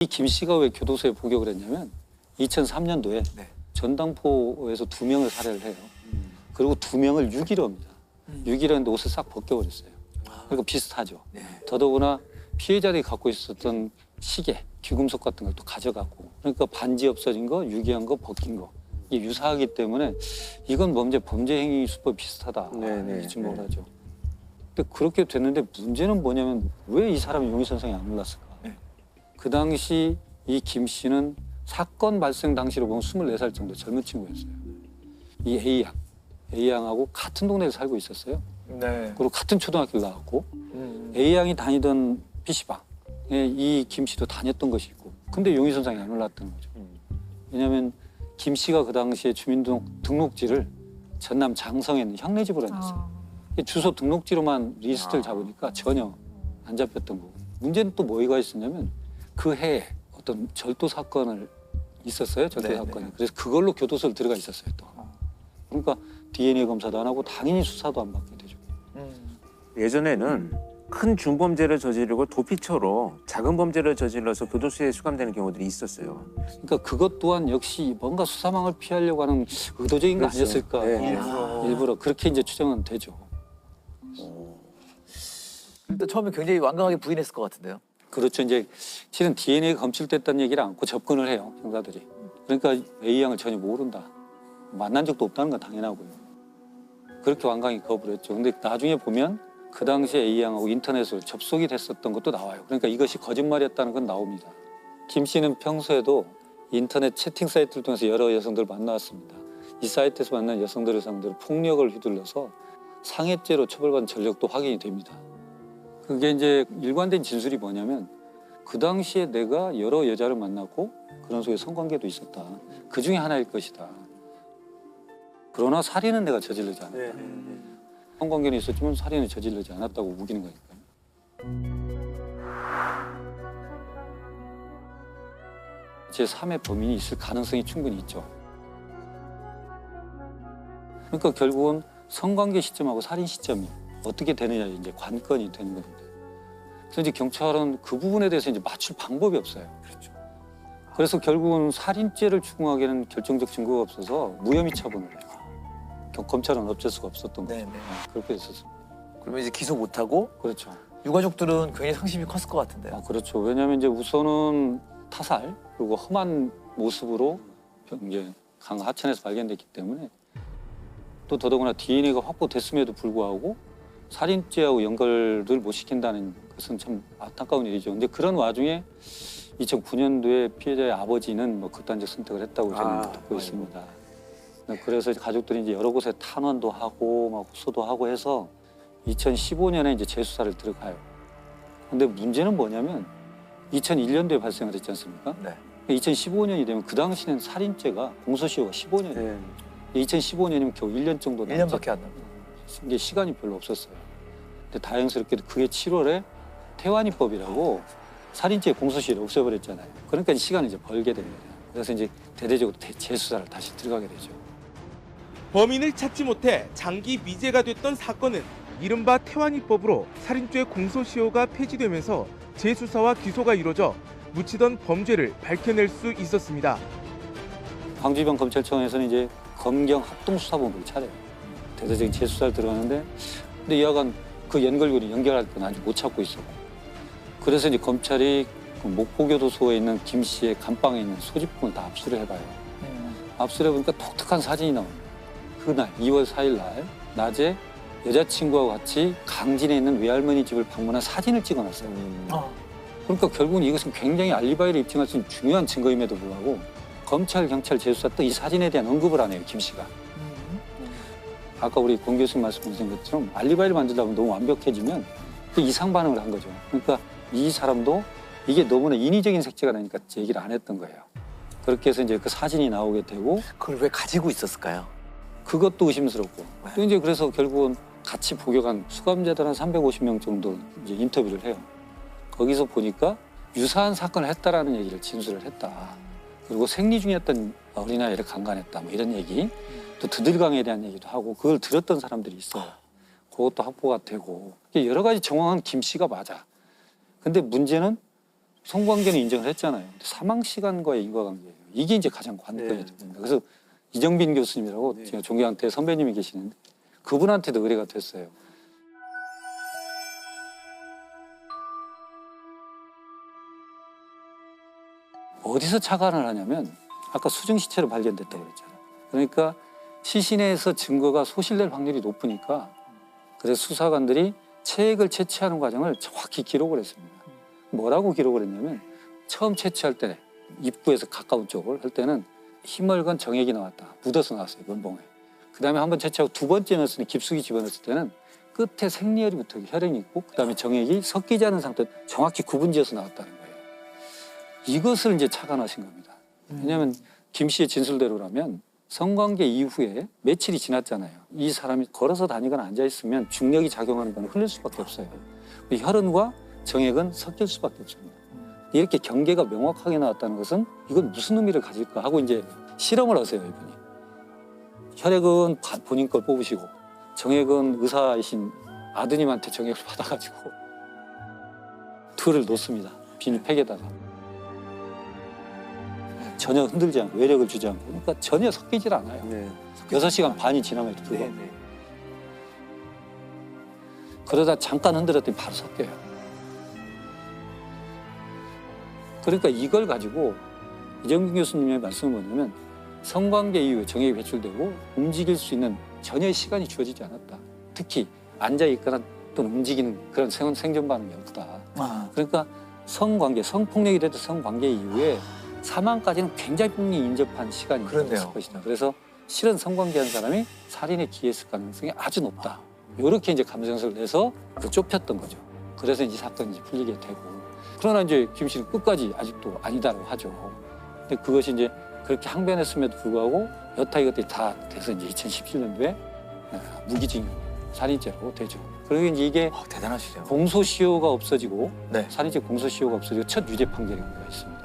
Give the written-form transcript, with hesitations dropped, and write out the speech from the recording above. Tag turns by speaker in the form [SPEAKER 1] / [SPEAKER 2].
[SPEAKER 1] 이 김 씨가 왜 교도소에 복역을 했냐면 2003년도에
[SPEAKER 2] 네.
[SPEAKER 1] 전당포에서 2명을 살해를 해요. 그리고 2명을 유기로 합니다. 유기로 했는데 옷을 싹 벗겨버렸어요. 그러니까 비슷하죠.
[SPEAKER 2] 네.
[SPEAKER 1] 더더구나 피해자들이 갖고 있었던 시계, 귀금속 같은 걸 또 가져갔고, 그러니까 반지 없어진 거, 유기한 거, 벗긴 거 이게 유사하기 때문에 이건 범죄 행위 수법 비슷하다 이렇게 지목을 하죠. 근데 그렇게 됐는데 문제는 뭐냐면 왜 이 사람이 용의선상에 안 올랐을까?
[SPEAKER 2] 네.
[SPEAKER 1] 그 당시 이 김 씨는 사건 발생 당시로 보면 24살 정도 젊은 친구였어요. 이 A양하고 같은 동네에 살고 있었어요.
[SPEAKER 2] 네.
[SPEAKER 1] 그리고 같은 초등학교를 나왔고 A양이 다니던 PC방에 이 김 씨도 다녔던 것이 있고, 근데 용의선상에 안 올랐던 거죠. 왜냐하면 김 씨가 그 당시에 주민등록지를 전남 장성에 있는 형네 집으로 해놨어요. 주소 등록지로만 리스트를 잡으니까 전혀 안 잡혔던 거고. 문제는 또 뭐가 있었냐면 그 해에 어떤 절도 사건을 있었어요. 절도
[SPEAKER 2] 네,
[SPEAKER 1] 사건이. 그래서 그걸로 교도소를 들어가 있었어요 또. 그러니까 DNA 검사도 안 하고 당연히 수사도 안 받게 되죠.
[SPEAKER 3] 예전에는 큰 중범죄를 저지르고 도피처로 작은 범죄를 저질러서 교도소에 수감되는 경우들이 있었어요.
[SPEAKER 1] 그러니까 그것 또한 역시 뭔가 수사망을 피하려고 하는 의도적인 거
[SPEAKER 3] 그렇죠.
[SPEAKER 1] 아니었을까.
[SPEAKER 3] 네.
[SPEAKER 1] 일부러 그렇게 이제 추정은 되죠.
[SPEAKER 2] 일단 처음에 굉장히 완강하게 부인했을 것 같은데요.
[SPEAKER 1] 그렇죠. 이제 실은 DNA가 검출됐다는 얘기를 안고 접근을 해요, 형사들이. 그러니까 A양을 전혀 모른다. 만난 적도 없다는 건 당연하고요. 그렇게 완강히 거부를 했죠. 근데 나중에 보면 그 당시에 A양하고 인터넷으로 접속이 됐었던 것도 나와요. 그러니까 이것이 거짓말이었다는 건 나옵니다. 김 씨는 평소에도 인터넷 채팅 사이트를 통해서 여러 여성들을 만나왔습니다. 이 사이트에서 만난 여성들을 상대로 폭력을 휘둘러서 상해죄로 처벌받은 전력도 확인이 됩니다. 그게 이제 일관된 진술이 뭐냐면 그 당시에 내가 여러 여자를 만났고 그런 속에 성관계도 있었다. 그 중에 하나일 것이다. 그러나 살인은 내가 저지르지 않았다. 성관계는 있었지만 살인을 저지르지 않았다고 우기는 거니까요. 제3의 범인이 있을 가능성이 충분히 있죠. 그러니까 결국은 성관계 시점하고 살인 시점이 어떻게 되느냐 이제 관건이 되는 겁니다. 그래서 이제 경찰은 그 부분에 대해서 이제 맞출 방법이 없어요. 그렇죠. 그래서 결국은 살인죄를 추궁하기에는 결정적 증거가 없어서 무혐의 처분을 해요. 검찰은 어쩔 수가 없었던 거죠.
[SPEAKER 2] 네네.
[SPEAKER 1] 그렇게 됐었습니다.
[SPEAKER 2] 그러면 이제 기소 못하고
[SPEAKER 1] 그렇죠.
[SPEAKER 2] 유가족들은 굉장히 상심이 컸을 것 같은데요.
[SPEAKER 1] 그렇죠. 왜냐하면 이제 우선은 타살 그리고 험한 모습으로 이제 강 하천에서 발견됐기 때문에 또 더더구나 DNA가 확보됐음에도 불구하고 살인죄하고 연결을 못 시킨다는 것은 참 안타까운 일이죠. 근데 그런 와중에 2009년도에 피해자의 아버지는 뭐 극단적 선택을 했다고 저는 듣고 있습니다. 그래서 가족들이 이제 여러 곳에 탄원도 하고 막 호소도 하고 해서 2015년에 이제 재수사를 들어가요. 근데 문제는 뭐냐면 2001년도에 발생을 했지 않습니까?
[SPEAKER 2] 네.
[SPEAKER 1] 2015년이 되면 그 당시는 살인죄가 공소시효가 15년이에요. 2015년이면 겨우 1년 정도 남았죠.
[SPEAKER 2] 1년밖에 안 남았어요.
[SPEAKER 1] 이게 시간이 별로 없었어요. 근데 다행스럽게도 그게 7월에 태완이법이라고 살인죄 공소시효를 없애버렸잖아요. 그러니까 시간을 이제 벌게 된 거예요. 그래서 이제 대대적으로 재수사를 다시 들어가게 되죠.
[SPEAKER 4] 범인을 찾지 못해 장기 미제가 됐던 사건은 이른바 태완이법으로 살인죄 공소시효가 폐지되면서 재수사와 기소가 이뤄져 묻히던 범죄를 밝혀낼 수 있었습니다.
[SPEAKER 1] 광주지방 검찰청에서는 이제 검경 합동수사본부를 차려요. 대대적인 재수사를 들어가는데 근데 여하간 그 연결고리 연결할 건 아직 못 찾고 있었고 그래서 이제 검찰이 그 목포교도소에 있는 김 씨의 감방에 있는 소지품을 다 압수를 해봐요. 압수를 해보니까 독특한 사진이 나옵니다. 그날 2월 4일 날 낮에 여자친구와 같이 강진에 있는 외할머니 집을 방문한 사진을 찍어놨어요. 그러니까 결국은 이것은 굉장히 알리바이를 입증할 수 있는 중요한 증거임에도 불구하고 검찰, 경찰 재수사 또 이 사진에 대한 언급을 안 해요, 김 씨가. 아까 우리 권 교수님 말씀하신 것처럼 알리바이를 만들다 보면 너무 완벽해지면 또 이상 반응을 한 거죠. 그러니까 이 사람도 이게 너무나 인위적인 색채가 나니까 얘기를 안 했던 거예요. 그렇게 해서 이제 그 사진이 나오게 되고
[SPEAKER 2] 그걸 왜 가지고 있었을까요?
[SPEAKER 1] 그것도 의심스럽고 또 이제 그래서 결국은 같이 복역한 수감자들 한 350명 정도 이제 인터뷰를 해요. 거기서 보니까 유사한 사건을 했다라는 얘기를 진술을 했다. 그리고 생리 중이었던 어린아이를 강간했다. 뭐 이런 얘기. 또 드들강에 대한 얘기도 하고 그걸 들었던 사람들이 있어요. 그것도 확보가 되고 여러 가지 정황은 김 씨가 맞아. 근데 문제는 성관계는 인정을 했잖아요. 근데 사망 시간과의 인과관계예요. 이게 이제 가장 관건이 됩니다. 그래서 이정빈 교수님이라고 제가 존경한테 선배님이 계시는데 그분한테도 의뢰가 됐어요. 어디서 착안을 하냐면 아까 수중 시체로 발견됐다고 그랬잖아요. 그러니까 시신에서 증거가 소실될 확률이 높으니까 그래서 수사관들이 체액을 채취하는 과정을 정확히 기록을 했습니다. 뭐라고 기록을 했냐면 처음 채취할 때 입구에서 가까운 쪽을 할 때는 희멀건 정액이 나왔다. 묻어서 나왔어요. 면봉에. 그다음에 한 번 채취하고 두 번째 넣었을 때 깊숙이 집어넣었을 때는 끝에 생리혈이 붙어 혈흔이 있고 그다음에 정액이 섞이지 않은 상태 정확히 구분지어서 나왔다는 거예요. 이것을 이제 착안하신 겁니다. 왜냐하면 김 씨의 진술대로라면 성관계 이후에 며칠이 지났잖아요. 이 사람이 걸어서 다니거나 앉아있으면 중력이 작용하는 건 흘릴 수밖에 없어요. 혈흔과 정액은 섞일 수밖에 없습니다. 이렇게 경계가 명확하게 나왔다는 것은 이건 무슨 의미를 가질까 하고 이제 실험을 하세요, 이분이. 혈액은 본인 걸 뽑으시고 정액은 의사이신 아드님한테 정액을 받아가지고 둘을 놓습니다. 비닐팩에다가. 전혀 흔들지 않고 외력을 주지 않고 그러니까 전혀 섞이질 않아요.
[SPEAKER 3] 네.
[SPEAKER 1] 6시간 반이 지남에도 불구하고. 그러다 잠깐 흔들었더니 바로 섞여요. 그러니까 이걸 가지고 이정균 교수님의 말씀은 뭐냐면 성관계 이후에 정액이 배출되고 움직일 수 있는 전혀 시간이 주어지지 않았다. 특히 앉아있거나 또는 움직이는 그런 생존 반응이 없다. 그러니까 성관계, 성폭력이 됐던 성관계 이후에 사망까지는 굉장히 인접한 시간이 있을 것이다. 그래서 실은 성관계한 사람이 살인에 기했을 가능성이 아주 높다. 이렇게 이제 감정서를 내서 좁혔던 거죠. 그래서 이제 사건이 이제 풀리게 되고. 그러나 이제 김 씨는 끝까지 아직도 아니다라고 하죠. 근데 그것이 이제 그렇게 항변했음에도 불구하고 여타 이것들이 다 돼서 이제 2017년도에 무기징역 살인죄로 되죠. 그리고 이제 이게
[SPEAKER 2] 대단하시죠.
[SPEAKER 1] 공소시효가 없어지고
[SPEAKER 2] 네.
[SPEAKER 1] 살인죄 공소시효가 없어지고 첫 유죄 판결이 우리가 있습니다.